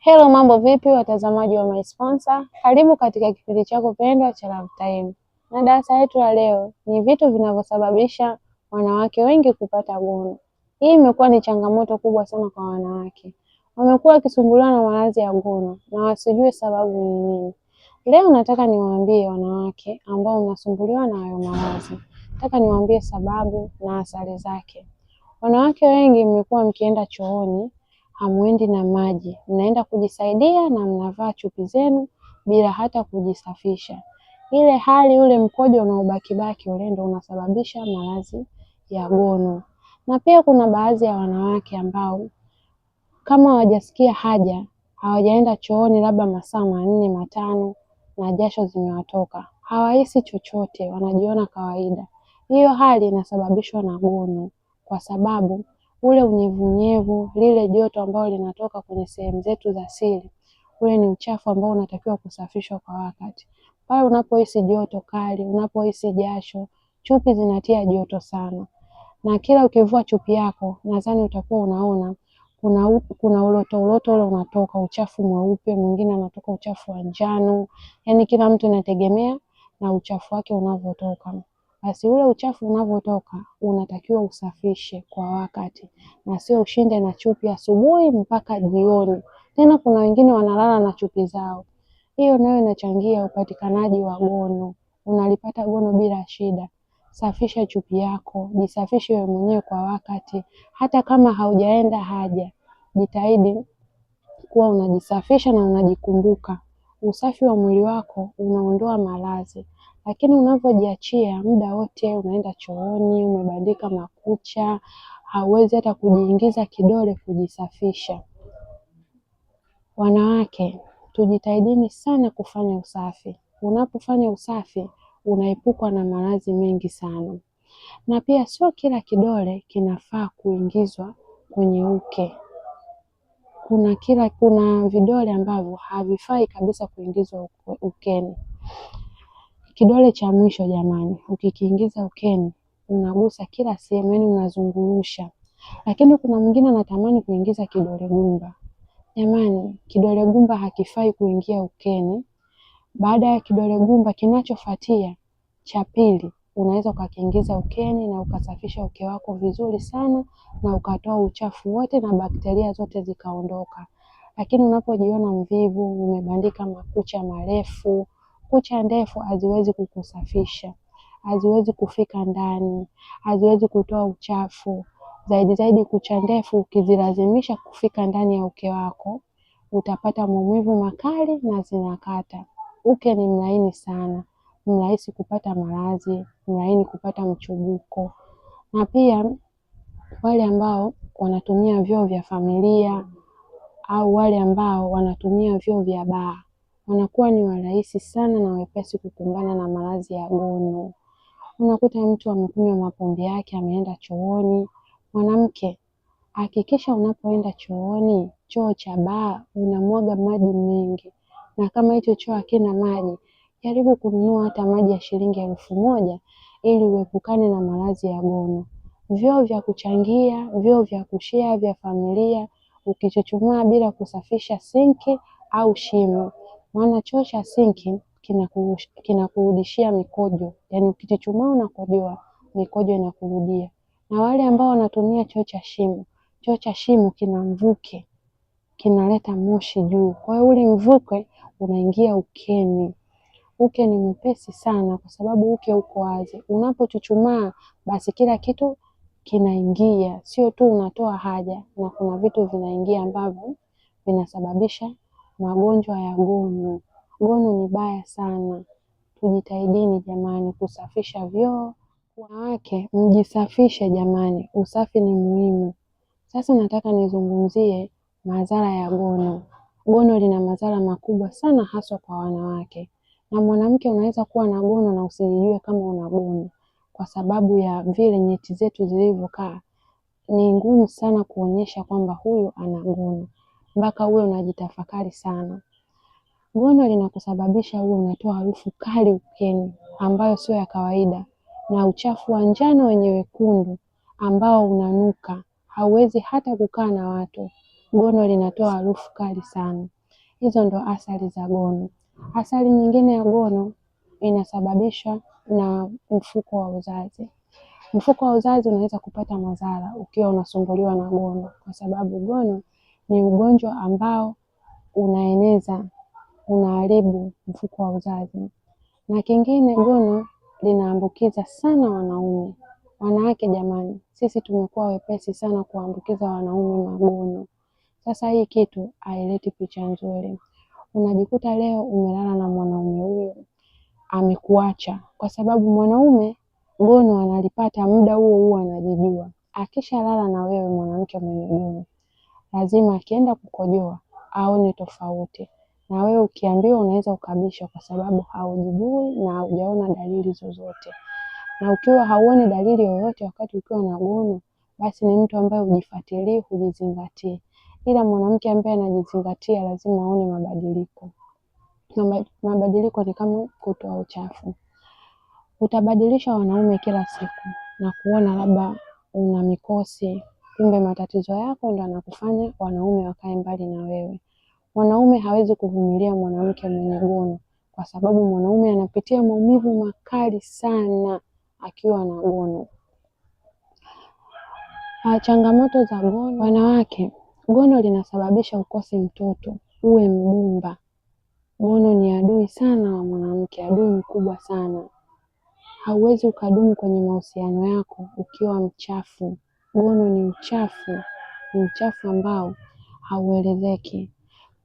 Hello, mambo vipi watazamaji wa My Sponsor? Karibu katika kipindi chako pendwa cha Love Time. Na darasa letu la leo ni vitu vinavyosababisha wanawake wengi kupata gono. Hii imekuwa ni changamoto kubwa sana kwa wanawake. Wamekuwa wakisumbuliwa na maradhi ya gono na wasijue sababu ni nini. Leo nataka niwaambie wanawake ambao mnasumbuliwa na hayo maradhi. Nataka niwaambie sababu na athari zake. Wanawake wengi mmekuwa mkienda chooni hamwendi na maji, mnaenda kujisaidia na mnavaa chupi zenu bila hata kujisafisha. Ile hali ule mkojo unaobakibaki ule ndio unasababisha maradhi ya gono. Na pia kuna baadhi ya wanawake ambao kama hawajasikia haja, hawajaenda chooni labda masaa 4 5 na jasho zimewatoka, hawahisi chochote, wanajiona kawaida. Hiyo hali inasababishwa na gono, kwa sababu ule unyevunyevu, lile joto ambalo linatoka kwenye sehemu zetu za siri, ule ni uchafu ambao unatakiwa kusafishwa kwa wakati. Pale unapohisi joto kali, unapohisi jasho, chupi zinatia joto sana, na kila ukivua chupi yako nadhani utakuwa unaona kuna uloto ule unatoka uchafu mweupe, mwingine anatoka uchafu wa njano. Yani kila mtu inategemea na uchafu wake unavyotoka. Basi ule uchafu unavyotoka unatakiwa usafishe kwa wakati, na sio ushinde na chupi asubuhi mpaka jioni. Tena kuna wengine wanalala na chupi zao. Hiyo nayo inachangia upatikanaji wa gono. Unalipata gono bila shida. Safisha chupi yako, jisafishe wewe mwenyewe kwa wakati. Hata kama haujaenda haja, jitahidi kuwa unajisafisha na unajikumbuka. Usafi wa mwili wako unaondoa maradhi. Lakini unavyojiachia muda wote, unaenda chooni, umebandika makucha, hauwezi hata kujiingiza kidole kujisafisha. Wanawake, tujitahidini sana kufanya usafi. Unapofanya usafi, unaepukwa na maradhi mengi sana. Na pia sio kila kidole kinafaa kuingizwa kwenye uke. Kuna vidole ambavyo havifai kabisa kuingizwa ukeni. Kidole cha mwisho jamani, ukikiingiza ukeni, unagusa kila sehemu, yani unazungurusha. Lakini kuna mwingine anatamani kuingiza kidole gumba. Jamani, kidole gumba hakifai kuingia ukeni. Baada ya kidole gumba, kinachofuatia cha pili, unaweza ukakiingiza ukeni na ukasafisha uke wako vizuri sana na ukatoa uchafu wote na bakteria zote zikaondoka. Lakini unapojiona mvivu, umebandika makucha marefu, kucha ndefu haziwezi kukusafisha, haziwezi kufika ndani, haziwezi kutoa uchafu. Zaidi kucha ndefu ukizilazimisha kufika ndani ya uke wako, utapata maumivu makali na zinakata. Uke ni mlaini sana, mrahisi kupata maradhi, mlaini kupata mchubuko. Na pia wale ambao wanatumia vyoo vya familia au wale ambao wanatumia vyoo vya baa, wanakuwa ni warahisi sana na wepesi kukumbana na maradhi ya gono. Unakuta mtu amekunywa mapombe yake ameenda chooni. Mwanamke, hakikisha unapoenda chooni, choo cha baa unamwaga maji mengi. Na kama hicho choo hakina maji, jaribu kununua hata maji ya shilingi 1000 ili uepukane na maradhi ya gono. Vyoo vya kuchangia, vyoo vya kushare vya familia, ukichuchumaa bila kusafisha sinki au shimo. Maana choo cha sinki kinakurudishia mikojo. Yani ukichuchumaa unakojoa, mikojo inakurudia. Na wale ambao wanatumia choo cha shimo kina mvuke, kinaleta moshi juu. Kwa hiyo ule mvuke unaingia ukeni. Uke ni mwepesi sana kwa sababu uke uko wazi. Unapochuchumaa basi kila kitu kinaingia, sio tu unatoa haja, na kuna vitu vinaingia ambavyo vinasababisha magonjwa ya gono. Gono ni baya sana. Tujitahidini jamani kusafisha vyoo. Wanawake mjisafishe jamani, usafi ni muhimu. Sasa nataka nizungumzie madhara ya gono. Gono lina madhara makubwa sana haswa kwa wanawake. Na mwanamke unaweza kuwa na gono na usijijue kama una gono. Kwa sababu ya vile nyeti zetu zilivyokaa, ni ngumu sana kuonyesha kwamba huyu ana gono. Mpaka uwe unajitafakari sana. Gono linakusababisha uwe unatoa harufu kali ukeni ambayo sio ya kawaida, na uchafu wa njano wenye wekundu ambao unanuka. Hauwezi hata kukaa na watu. Gono linatoa harufu kali sana. Hizo ndo athari za gono. Athari nyingine ya gono inasababishwa na mfuko wa uzazi. Mfuko wa uzazi unaweza kupata madhara ukiwa unasumbuliwa na gono, kwa sababu gono ni ugonjwa ambao unaeneza, unaharibu mfuko wa uzazi. Na kingine, gono linaambukiza sana wanaume. Wanawake jamani, sisi tumekuwa wepesi sana kuambukiza wanaume magono. Sasa hii kitu haileti picha nzuri. Unajikuta leo umelala na mwanaume huyo amekuacha, kwa sababu mwanaume gono analipata muda huo huo anajijua. Akishalala na wewe mwanamke mwenye gono, lazima akienda kukojoa aone tofauti, na wewe ukiambiwa unaweza ukabisha, kwa sababu haujijui na haujaona dalili zozote. Na ukiwa hauoni dalili yoyote wakati ukiwa na gono, basi ni mtu ambaye hujifuatilii, hujizingatii. Ila mwanamke ambaye anajizingatia lazima aone mabadiliko. Mabadiliko ni kama kutoa uchafu. Utabadilisha wanaume kila siku na kuona labda una mikosi, kumbe matatizo yako ndo yanakufanya wanaume wakae mbali na wewe. Mwanaume hawezi kuvumilia mwanamke mwenye gono, kwa sababu mwanaume anapitia maumivu makali sana akiwa na gono. Changamoto za gono. Wanawake, gono linasababisha ukose mtoto, uwe mgumba. Gono ni adui sana wa mwanamke, adui mkubwa sana. Hauwezi ukadumu kwenye mahusiano yako ukiwa mchafu. Gono ni uchafu, ni uchafu ambao hauelezeki.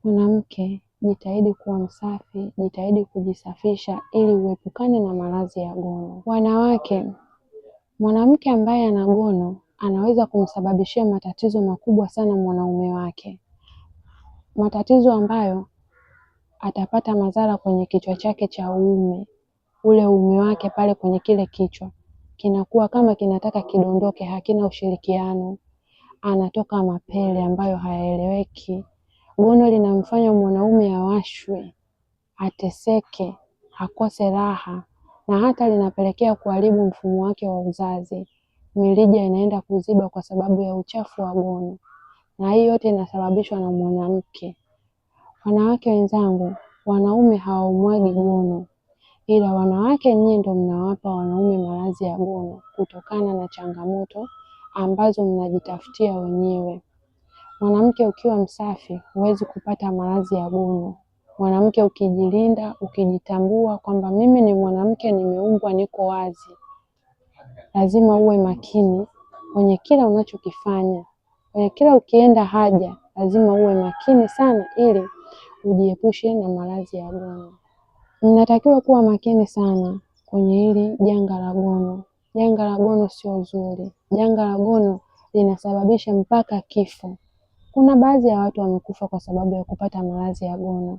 Mwanamke, jitahidi kuwa msafi, jitahidi kujisafisha ili uepukane na maradhi ya gono. Wanawake, mwanamke ambaye ana gono anaweza kumsababishia matatizo makubwa sana mwanaume wake. Matatizo ambayo atapata madhara kwenye kichwa chake cha uume. Ule uume wake pale kwenye kile kichwa kinakuwa kama kinataka kidondoke, hakina ushirikiano. Anatoka mapele ambayo hayaeleweki. Gono linamfanya mwanaume awashwe, ateseke, akose raha, na hata linapelekea kuharibu mfumo wake wa uzazi. Mirija inaenda kuziba kwa sababu ya uchafu wa gono, na hii yote inasababishwa na mwanamke. Wanawake wenzangu, wanaume hawaumwagi gono, ila wanawake nyinyi ndo mnawapa wanaume maradhi ya gono kutokana na changamoto ambazo mnajitafutia wenyewe. Mwanamke ukiwa msafi huwezi kupata maradhi ya gono. Mwanamke ukijilinda, ukijitambua kwamba mimi ni mwanamke, nimeumbwa, niko wazi, lazima uwe makini kwenye kila unachokifanya. Kwenye kila ukienda haja, lazima uwe makini sana ili ujiepushe na maradhi ya gono. Mnatakiwa kuwa makini sana kwenye hili janga la gono. Janga la gono sio zuri. Janga la gono linasababisha mpaka kifo. Kuna baadhi ya watu wamekufa kwa sababu ya kupata maradhi ya gono.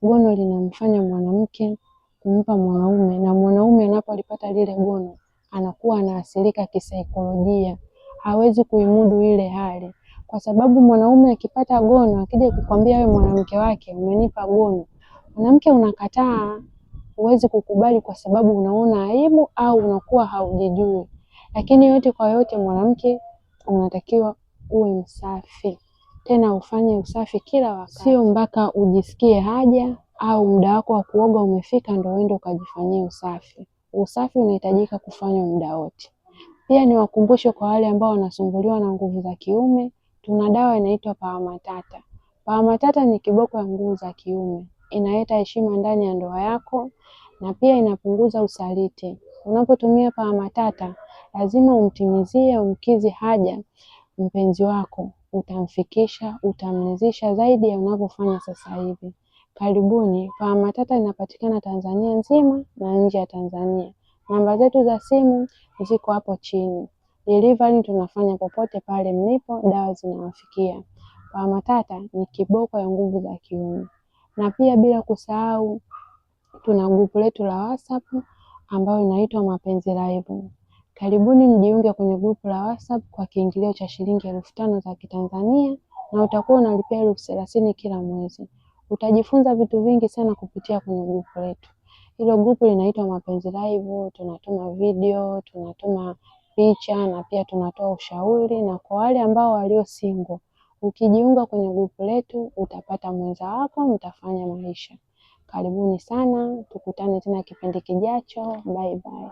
Gono linamfanya mwanamke kumpa mwanaume, na mwanaume anapolipata lile gono anakuwa anaathirika kisaikolojia. Hawezi kuimudu ile hali, kwa sababu mwanaume akipata gono, akija kukwambia wewe mwanamke wake umenipa gono, mwanamke unakataa, huwezi kukubali kwa sababu unaona aibu au unakuwa haujijui. Lakini yote kwa yote, mwanamke unatakiwa uwe msafi, tena ufanye usafi kila wakati. Sio mpaka ujisikie haja au muda wako wa kuoga umefika ndo uende ukajifanyia usafi. Usafi unahitajika kufanywa muda wote. Pia niwakumbushe kwa wale ambao wanasumbuliwa na nguvu za kiume, tuna dawa inaitwa Pawa Matata. Pawa Matata ni kiboko ya nguvu za kiume. Inaleta heshima ndani ya ndoa yako na pia inapunguza usaliti. Unapotumia Pawa Matata, lazima umtimizie, umkizi haja mpenzi wako. Utamfikisha, utamridhisha zaidi ya unavyofanya sasa hivi. Karibuni. Pawa Matata inapatikana Tanzania nzima na nje ya Tanzania. Namba zetu za simu ziko hapo chini. Delivery tunafanya popote pale mlipo, dawa zinawafikia. Pawa Matata ni kiboko ya nguvu za kiume. Na pia bila kusahau, tuna grupu letu la WhatsApp ambayo inaitwa Mapenzi Live. Karibuni mjiunge kwenye grupu la WhatsApp kwa kiingilio cha shilingi 5,000 za Kitanzania, na utakuwa unalipia 30,000 kila mwezi. Utajifunza vitu vingi sana kupitia kwenye grupu letu. Hilo grupu linaitwa Mapenzi Live. Tunatuma video, tunatuma picha na pia tunatoa ushauri. Na kwa wale ambao walio single, Ukijiunga kwenye grupu letu utapata mwenza wako, mtafanya maisha. Karibuni sana, tukutane tena kipindi kijacho. Bye bye.